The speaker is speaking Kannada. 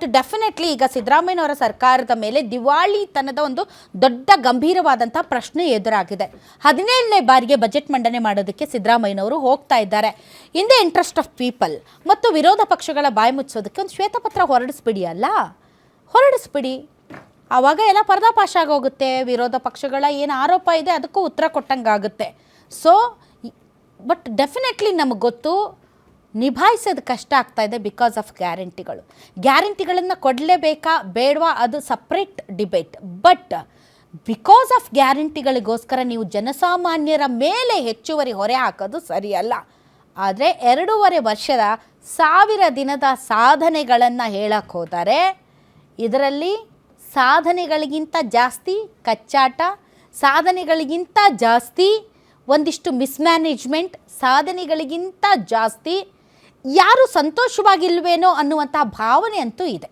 ಬಟ್ ಡೆಫಿನೆಟ್ಲಿ ಈಗ ಸಿದ್ದರಾಮಯ್ಯನವರ ಸರ್ಕಾರದ ಮೇಲೆ ದಿವಾಳಿತನದ ಒಂದು ದೊಡ್ಡ ಗಂಭೀರವಾದಂಥ ಪ್ರಶ್ನೆ ಎದುರಾಗಿದೆ. 17ನೇ ಬಾರಿಗೆ ಬಜೆಟ್ ಮಂಡನೆ ಮಾಡೋದಕ್ಕೆ ಸಿದ್ದರಾಮಯ್ಯನವರು ಹೋಗ್ತಾ ಇದ್ದಾರೆ. In the interest of people ಮತ್ತು ವಿರೋಧ ಪಕ್ಷಗಳ ಬಾಯಿ ಮುಚ್ಚೋದಕ್ಕೆ ಒಂದು ಶ್ವೇತಪತ್ರ ಹೊರಡಿಸ್ಬಿಡಿ. ಆವಾಗ ಎಲ್ಲ ಪರ್ದಾಪಾಶ ಆಗೋಗುತ್ತೆ. ವಿರೋಧ ಪಕ್ಷಗಳ ಏನು ಆರೋಪ ಇದೆ ಅದಕ್ಕೂ ಉತ್ತರ ಕೊಟ್ಟಂಗಾಗುತ್ತೆ. ಸೊ ಬಟ್ ಡೆಫಿನೆಟ್ಲಿ ನಮಗೆ ಗೊತ್ತು ನಿಭಾಯಿಸೋದು ಕಷ್ಟ ಆಗ್ತಾ ಇದೆ ಬಿಕಾಸ್ ಆಫ್ ಗ್ಯಾರಂಟಿಗಳನ್ನು ಕೊಡಲೇಬೇಕಾ ಬೇಡವಾ ಅದು separate debate. But because of ಗ್ಯಾರಂಟಿಗಳಿಗೋಸ್ಕರ ನೀವು ಜನಸಾಮಾನ್ಯರ ಮೇಲೆ ಹೆಚ್ಚುವರಿ ಹೊರೆ ಹಾಕೋದು ಸರಿಯಲ್ಲ. ಆದರೆ 2.5 ವರ್ಷದ 1000 ದಿನದ ಸಾಧನೆಗಳನ್ನು ಹೇಳಕ್ಕೆ ಹೋದರೆ ಇದರಲ್ಲಿ ಸಾಧನೆಗಳಿಗಿಂತ ಜಾಸ್ತಿ ಕಚ್ಚಾಟ, ಸಾಧನೆಗಳಿಗಿಂತ ಜಾಸ್ತಿ ಒಂದಿಷ್ಟು ಮಿಸ್ಮ್ಯಾನೇಜ್ಮೆಂಟ್, ಸಾಧನೆಗಳಿಗಿಂತ ಜಾಸ್ತಿ ಯಾರು ಸಂತೋಷವಾಗಿಲ್ವೇನೋ ಅನ್ನುವಂಥ ಭಾವನೆ ಅಂತೂ ಇದೆ.